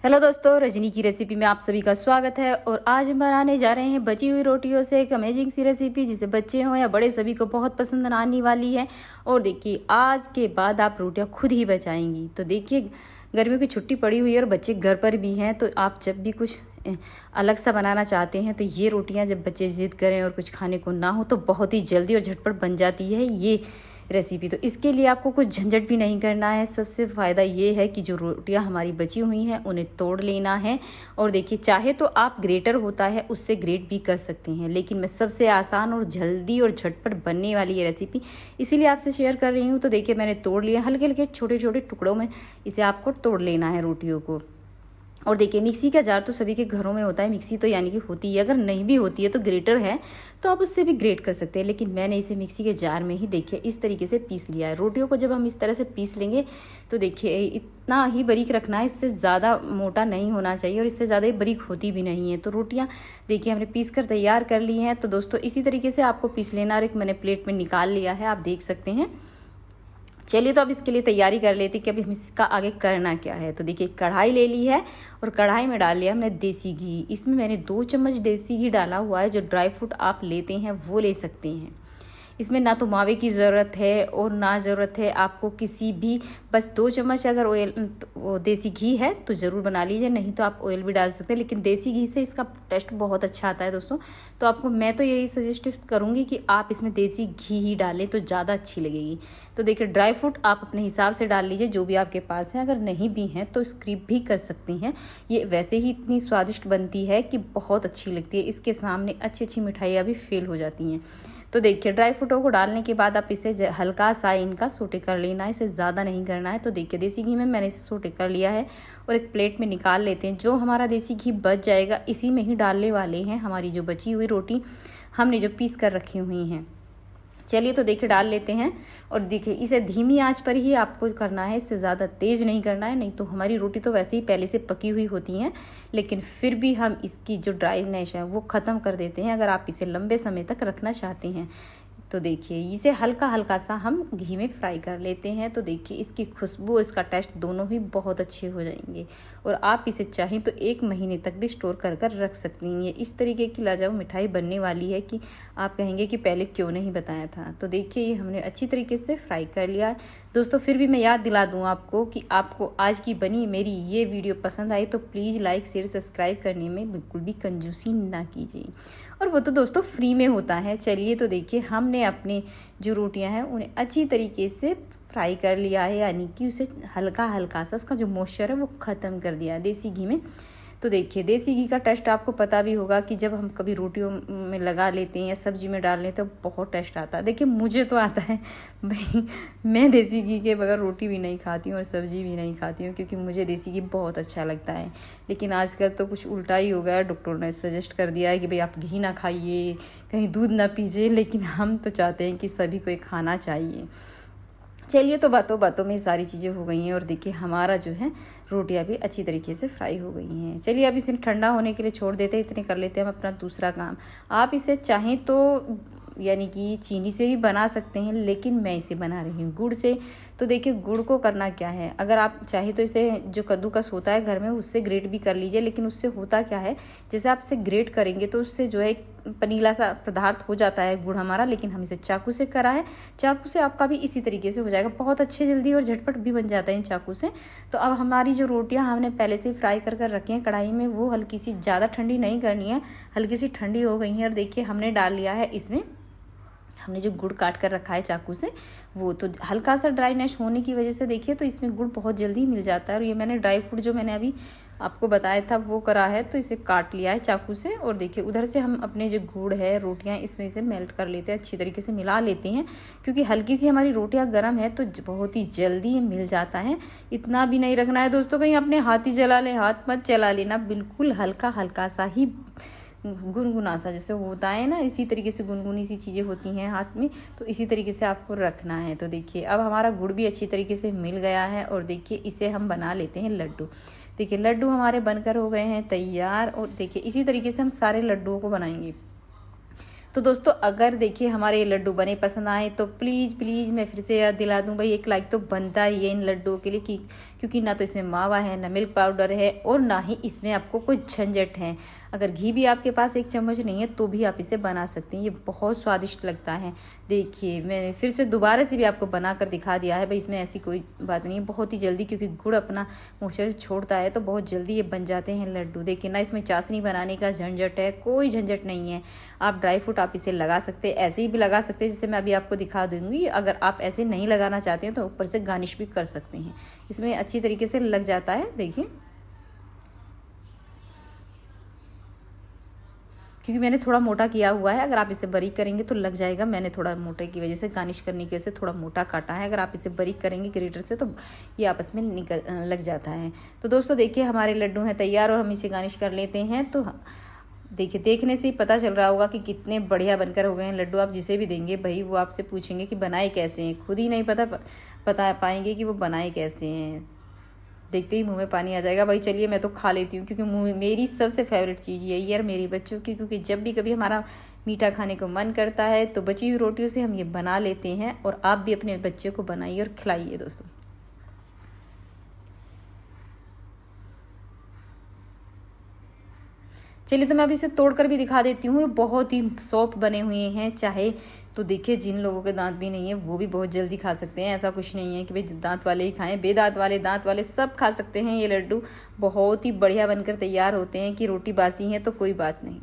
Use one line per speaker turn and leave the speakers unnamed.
Hello दोस्तों, रजनी की recipe में आप सभी का स्वागत है। और आज हम बनाने जा रहे हैं बची हुई रोटियों से एक अमेजिंग सी रेसिपी, जिसे बच्चे हों या बड़े सभी को बहुत पसंद आने वाली है। और देखिए, आज के बाद आप रोटियां खुद ही बचाएंगी। तो देखिए, गर्मियों की छुट्टी पड़ी हुई है और बच्चे घर पर भी हैं, तो आप जब भी कुछ अलग सा बनाना चाहते हैं तो ये रोटियां जब बच्चे जिद करें और कुछ खाने को ना हो तो बहुत ही जल्दी और झटपट बन जाती है ये रेसिपी। तो इसके लिए आपको कुछ झंझट भी नहीं करना है। सबसे फ़ायदा ये है कि जो रोटियां हमारी बची हुई हैं उन्हें तोड़ लेना है। और देखिए, चाहे तो आप ग्रेटर होता है उससे ग्रेट भी कर सकते हैं, लेकिन मैं सबसे आसान और जल्दी और झटपट बनने वाली ये रेसिपी इसीलिए आपसे शेयर कर रही हूँ। तो देखिए, मैंने तोड़ लिया, हल्के हल्के छोटे छोटे टुकड़ों में इसे आपको तोड़ लेना है रोटियों को। और देखिए, मिक्सी का जार तो सभी के घरों में होता है, मिक्सी तो यानी कि होती है। अगर नहीं भी होती है तो ग्रेटर है, तो आप उससे भी ग्रेट कर सकते हैं। लेकिन मैंने इसे मिक्सी के जार में ही देखिए इस तरीके से पीस लिया है। रोटियों को जब हम इस तरह से पीस लेंगे तो देखिए इतना ही बारीक रखना है, इससे ज़्यादा मोटा नहीं होना चाहिए और इससे ज़्यादा बारीक होती भी नहीं है। तो रोटियाँ देखिए हमने पीस कर तैयार कर ली हैं। तो दोस्तों, इसी तरीके से आपको पीस लेना। और एक मैंने प्लेट में निकाल लिया है, आप देख सकते हैं। चलिए, तो अब इसके लिए तैयारी कर लेते कि अब हम इसका आगे करना क्या है। तो देखिए, कढ़ाई ले ली है और कढ़ाई में डाल लिया हमने देसी घी। इसमें मैंने 2 चम्मच देसी घी डाला हुआ है। जो ड्राई फ्रूट आप लेते हैं वो ले सकते हैं। इसमें ना तो मावे की ज़रूरत है और ना ज़रूरत है आपको किसी भी, बस 2 चम्मच अगर ऑयल वो देसी घी है तो ज़रूर बना लीजिए, नहीं तो आप ऑयल भी डाल सकते हैं। लेकिन देसी घी से इसका टेस्ट बहुत अच्छा आता है दोस्तों। तो आपको मैं तो यही सजेस्ट करूँगी कि आप इसमें देसी घी ही डालें तो ज़्यादा अच्छी लगेगी। तो देखिए, ड्राई फ्रूट आप अपने हिसाब से डाल लीजिए, जो भी आपके पास है। अगर नहीं भी हैं तो स्किप भी कर सकती हैं। ये वैसे ही इतनी स्वादिष्ट बनती है कि बहुत अच्छी लगती है। इसके सामने अच्छी अच्छी मिठाइयाँ भी फेल हो जाती हैं। तो देखिए, ड्राई फ्रूटों को डालने के बाद आप इसे हल्का सा इनका सोटे कर लेना है, इसे ज़्यादा नहीं करना है। तो देखिए, देसी घी में मैंने इसे सोटे कर लिया है और एक प्लेट में निकाल लेते हैं। जो हमारा देसी घी बच जाएगा इसी में ही डालने वाले हैं हमारी जो बची हुई रोटी हमने जो पीस कर रखी हुई हैं। चलिए, तो देखिए डाल लेते हैं। और देखिए, इसे धीमी आंच पर ही आपको करना है, इससे ज़्यादा तेज़ नहीं करना है, नहीं तो हमारी रोटी तो वैसे ही पहले से पकी हुई होती हैं। लेकिन फिर भी हम इसकी जो ड्राईनेस है वो ख़त्म कर देते हैं अगर आप इसे लंबे समय तक रखना चाहते हैं। तो देखिए, इसे हल्का हल्का सा हम घी में फ्राई कर लेते हैं। तो देखिए, इसकी खुशबू, इसका टेस्ट दोनों ही बहुत अच्छे हो जाएंगे। और आप इसे चाहें तो 1 महीने तक भी स्टोर कर कर रख सकती हैं। ये इस तरीके की लाजवाब मिठाई बनने वाली है कि आप कहेंगे कि पहले क्यों नहीं बताया था। तो देखिए, ये हमने अच्छी तरीके से फ्राई कर लिया है दोस्तों। फिर भी मैं याद दिला दूँ आपको कि आपको आज की बनी मेरी ये वीडियो पसंद आई तो प्लीज़ लाइक शेयर सब्सक्राइब करने में बिल्कुल भी कंजूसी ना कीजिए, और वो तो दोस्तों फ्री में होता है। चलिए, तो देखिए, हमने अपने जो रोटियां हैं उन्हें अच्छी तरीके से फ्राई कर लिया है, यानी कि उसे हल्का हल्का सा उसका जो मॉइस्चर है वो ख़त्म कर दिया है देसी घी में। तो देखिए, देसी घी का टेस्ट आपको पता भी होगा कि जब हम कभी रोटियों में लगा लेते हैं या सब्जी में डाल लेते हैं तो बहुत टेस्ट आता है। देखिए, मुझे तो आता है भाई, मैं देसी घी के बगैर रोटी भी नहीं खाती हूँ और सब्जी भी नहीं खाती हूँ, क्योंकि मुझे देसी घी बहुत अच्छा लगता है। लेकिन आजकल तो कुछ उल्टा ही हो गया है, डॉक्टर ने सजेस्ट कर दिया है कि भाई आप घी ना खाइए, कहीं दूध ना पीजिए। लेकिन हम तो चाहते हैं कि सभी को ये खाना चाहिए। चलिए, तो बातों बातों में सारी चीज़ें हो गई हैं और देखिए हमारा जो है रोटियां भी अच्छी तरीके से फ्राई हो गई हैं। चलिए, अब इसे ठंडा होने के लिए छोड़ देते हैं। इतने कर लेते हैं हम अपना दूसरा काम। आप इसे चाहें तो यानी कि चीनी से भी बना सकते हैं, लेकिन मैं इसे बना रही हूँ गुड़ से। तो देखिए, गुड़ को करना क्या है, अगर आप चाहे तो इसे जो कद्दूकस होता है घर में उससे ग्रेट भी कर लीजिए। लेकिन उससे होता क्या है, जैसे आप इसे ग्रेट करेंगे तो उससे जो है पनीला सा पदार्थ हो जाता है गुड़ हमारा। लेकिन हम इसे चाकू से करा है, चाकू से आपका भी इसी तरीके से हो जाएगा, बहुत अच्छे जल्दी और झटपट भी बन जाता है इन चाकू से। तो अब हमारी जो रोटियां हमने पहले से फ्राई कर कर रखी हैं कढ़ाई में, वो हल्की सी, ज़्यादा ठंडी नहीं करनी है, हल्की सी ठंडी हो गई हैं। और देखिए, हमने डाल लिया है इसमें हमने जो गुड़ काट कर रखा है चाकू से, वो तो हल्का सा ड्राईनेस होने की वजह से देखिए तो इसमें गुड़ बहुत जल्दी मिल जाता है। और ये मैंने ड्राई फ्रूट जो मैंने अभी आपको बताया था वो करा है, तो इसे काट लिया है चाकू से। और देखिए, उधर से हम अपने जो गुड़ है रोटियां इसमें से मेल्ट कर लेते हैं, अच्छी तरीके से मिला लेते हैं, क्योंकि हल्की सी हमारी रोटियां गर्म है तो बहुत ही जल्दी मिल जाता है। इतना भी नहीं रखना है दोस्तों, कहीं अपने हाथ ही जला ले, हाथ मत चला लेना, बिल्कुल हल्का हल्का सा ही गुनगुना सा जैसे होता है ना, इसी तरीके से गुनगुनी सी चीज़ें होती हैं हाथ में, तो इसी तरीके से आपको रखना है। तो देखिए, अब हमारा गुड़ भी अच्छी तरीके से मिल गया है और देखिए इसे हम बना लेते हैं लड्डू। देखिए, लड्डू हमारे बनकर हो गए हैं तैयार। और देखिए, इसी तरीके से हम सारे लड्डुओं को बनाएंगे। तो दोस्तों, अगर देखिए हमारे ये लड्डू बने पसंद आए तो प्लीज़ प्लीज़ मैं फिर से याद दिला दूं भाई, एक लाइक तो बनता ही है इन लड्डुओं के लिए, क्योंकि ना तो इसमें मावा है, ना मिल्क पाउडर है और ना ही इसमें आपको कोई झंझट है। अगर घी भी आपके पास 1 चम्मच नहीं है तो भी आप इसे बना सकते हैं। ये बहुत स्वादिष्ट लगता है। देखिए मैंने फिर से दोबारा से भी आपको बना कर दिखा दिया है भाई, इसमें ऐसी कोई बात नहीं है। बहुत ही जल्दी, क्योंकि गुड़ अपना मॉइस्चर छोड़ता है तो बहुत जल्दी ये बन जाते हैं लड्डू। देखिए ना इसमें चाशनी बनाने का झंझट है, कोई झंझट नहीं है। आप ड्राई फ्रूट आप इसे लगा सकते हैं, ऐसे ही भी लगा सकते हैं जैसे मैं अभी आपको दिखा दूंगी। अगर आप ऐसे नहीं लगाना चाहते हैं तो ऊपर से गार्निश भी कर सकते हैं। इसमें अच्छी तरीके से लग जाता है। देखिए क्योंकि मैंने थोड़ा मोटा किया हुआ है, अगर आप इसे बारीक करेंगे तो लग जाएगा। मैंने थोड़ा मोटे की वजह से, गार्निश करने की वजह से थोड़ा मोटा काटा है। अगर आप इसे बारीक करेंगे ग्रेटर से तो ये आपस में लग जाता है। तो दोस्तों देखिए हमारे लड्डू हैं तैयार और हम इसे गार्निश कर लेते हैं। तो देखिए देखने से ही पता चल रहा होगा कि कितने बढ़िया बनकर हो गए हैं लड्डू। आप जिसे भी देंगे भाई वो आपसे पूछेंगे कि बनाए कैसे हैं, खुद ही नहीं बता पाएंगे कि वो बनाए कैसे हैं। देखते ही मुंह में पानी आ जाएगा। भाई चलिए मैं तो खा लेती हूँ, क्योंकि मेरी सबसे फेवरेट चीज़ यही है और मेरे बच्चों की, क्योंकि जब भी कभी हमारा मीठा खाने को मन करता है तो बची हुई रोटियों से हम ये बना लेते हैं। और आप भी अपने बच्चे को बनाइए और खिलाइए दोस्तों। चलिए तो मैं अभी इसे तोड़कर भी दिखा देती हूँ। बहुत ही सॉफ्ट बने हुए हैं। चाहे तो देखिए जिन लोगों के दांत भी नहीं है वो भी बहुत जल्दी खा सकते हैं। ऐसा कुछ नहीं है कि भाई दांत वाले ही खाएं, बेदांत वाले, दांत वाले सब खा सकते हैं। ये लड्डू बहुत ही बढ़िया बनकर तैयार होते हैं कि रोटी बासी है तो कोई बात नहीं।